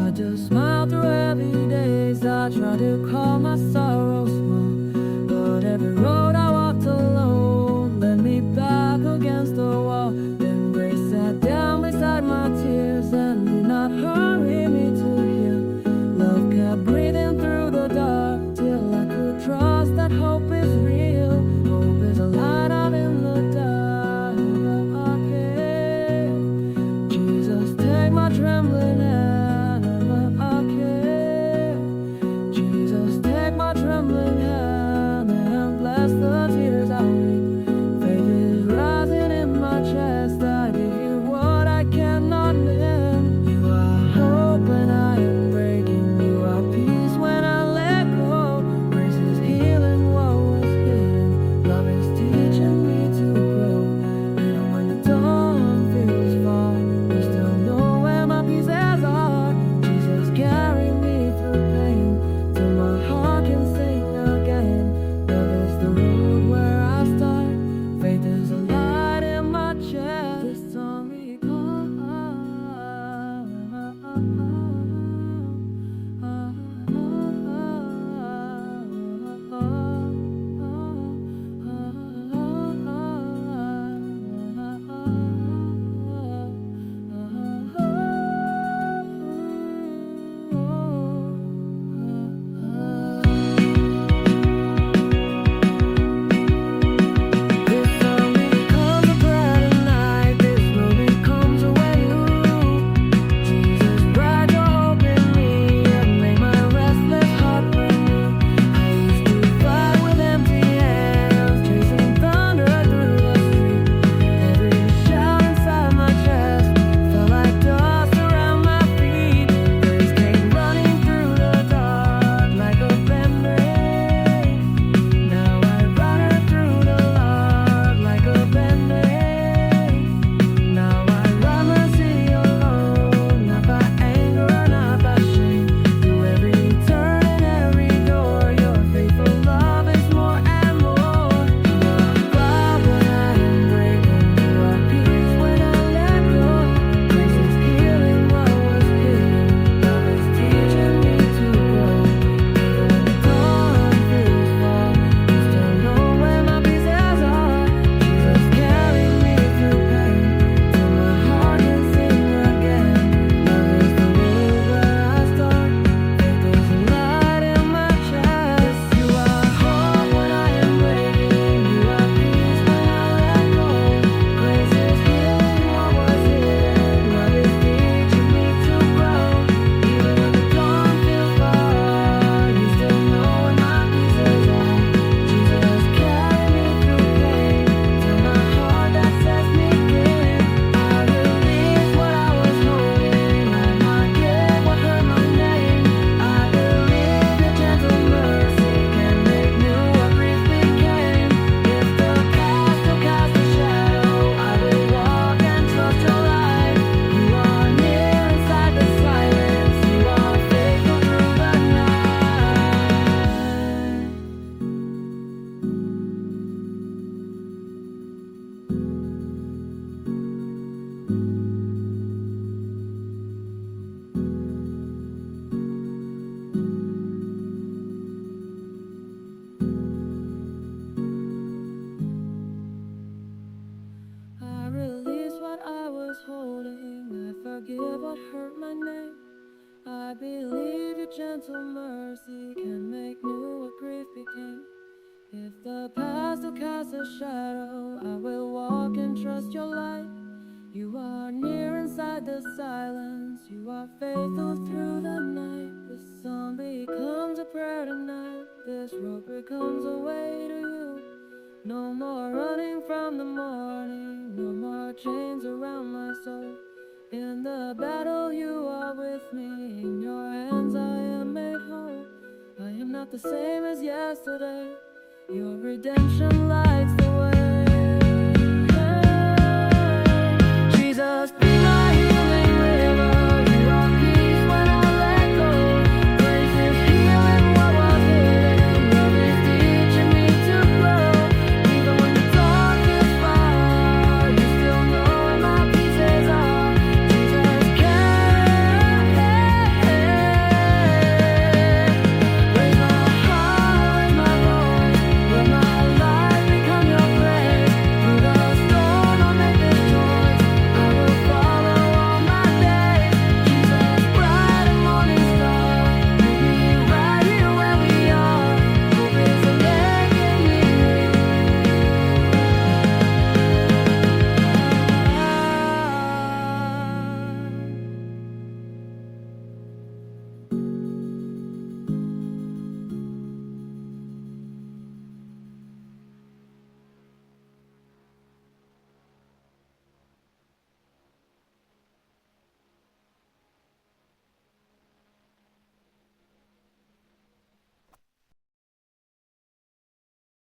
I just smile through every days. I try to call my sorrow small, but every road I walked alone led me back against the wall. Then grace sat down beside my tears and did not hurry me to heal. Love kept breathing through the dark till I could trust that hope is real. Hope is a light out in the dark. Jesus, take my trembling hand. Jesus, take my trembling hand and bless the tears I weep. Faith is rising in my chest. I give you what I cannot mend. You are hope when I am breaking. You are peace when I let go. Grace is healing what was hidden. Love is teaching me to grow. Even when the dawn feels far, you still know where my pieces are. Jesus, carry me through pain till my heart can sing again. Love is the road where I start. Faith is a light in my chest. This song forgive what hurt my name. I believe your gentle mercy can make new what grief became. If the past will cast a shadow, I will walk and trust your light. You are near inside the silence. You are faithful through the night. This song becomes a prayer tonight. This road becomes a way to you. No more running from the morning. No more chains around my soul. In the battle you are with me. In your hands I am made whole. I am not the same as yesterday. Your redemption lights the way.